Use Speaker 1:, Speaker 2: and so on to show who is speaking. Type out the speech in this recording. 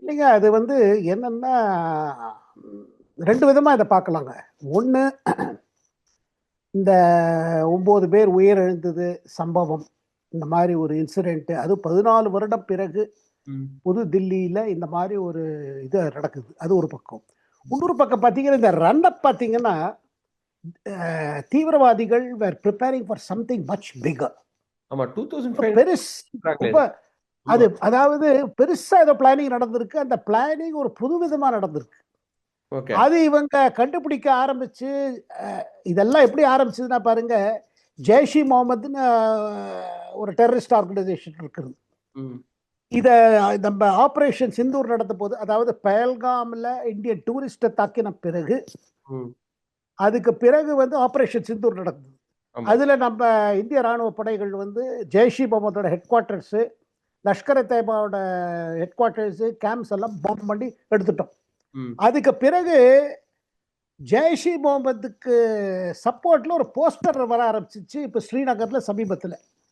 Speaker 1: இல்லைங்க. அது வந்து என்னன்னா, ம் 2 விதமா இத பார்க்கலாங்க. ஒண்ணு இந்த 9 பேர் உயிரிழந்தது சம்பவம். இந்த மாரி ஒரு இன்சிடென்ட். அதுவும் 14 வருடம் பிறகு
Speaker 2: ம்.
Speaker 1: புது தில்லியில இந்த மாரி ஒரு இது நடக்குது. அது ஒரு பக்கம். இன்னொரு பக்கம் பார்த்தீங்கன்னா, இந்த ரன் அப் பார்த்தீங்கன்னா, தீவிரவாதிகள் வேர் பிரிப்பேரிங் ஃபார் சம்திங் மச் பிக்கர்.
Speaker 2: ஆமா. 2005
Speaker 1: பெருஸ்
Speaker 2: சொல்றாங்களே
Speaker 1: ரொம்ப
Speaker 2: இது.
Speaker 1: அது
Speaker 2: ஆமா.
Speaker 1: அதாவது பெருசா ஏதோ பிளானிங் நடந்திருக்கு. அந்த பிளானிங் ஒரு புதுவிதமா நடந்திருக்கு.
Speaker 2: ஓகே.
Speaker 1: அது இவங்க கண்டுபிடிக்க ஆரம்பிச்சு, அ இதெல்லாம் எப்படி ஆரம்பிச்சதுன்னா பாருங்க, ஜெய்ஷ் இ முகமதுன்னு ஒரு டெரரிஸ்ட் ஆர்கனைசேஷன் இருக்குது.
Speaker 2: ம்.
Speaker 1: இத நம்ம ஆப்பரேஷன் சிந்தூர் நடந்தபோது, அதாவது பெஹல்காம்ல இந்தியன் டூரிஸ்ட்ட தாக்கின பிறகு,
Speaker 2: ம்.
Speaker 1: அதுக்கு பிறகு வந்து ஆப்பரேஷன் சிந்தூர் நடந்தது.
Speaker 2: ஆமா.
Speaker 1: அதுல நம்ம இந்திய ராணுவ படைகள் வந்து ஜெய்ஷ் இ முகமதோட ஹெட் குவார்ட்டர்ஸ், லஷ்கர் e தொய்பாவோட ஹெட் குவார்ட்டர்ஸ், கேம்ப்ஸ் எல்லாம் பாம்ப் பண்ணி எடுத்துட்டோம்.
Speaker 2: ம்.
Speaker 1: அதுக்கு பிறகு ஜெய்ஷ் இ முகமதுக்கு சப்போர்ட்ல ஒரு போஸ்டர் வர ஆரம்பிச்சுச்சு இப்ப ஸ்ரீநகர்ல சமீபத்துல.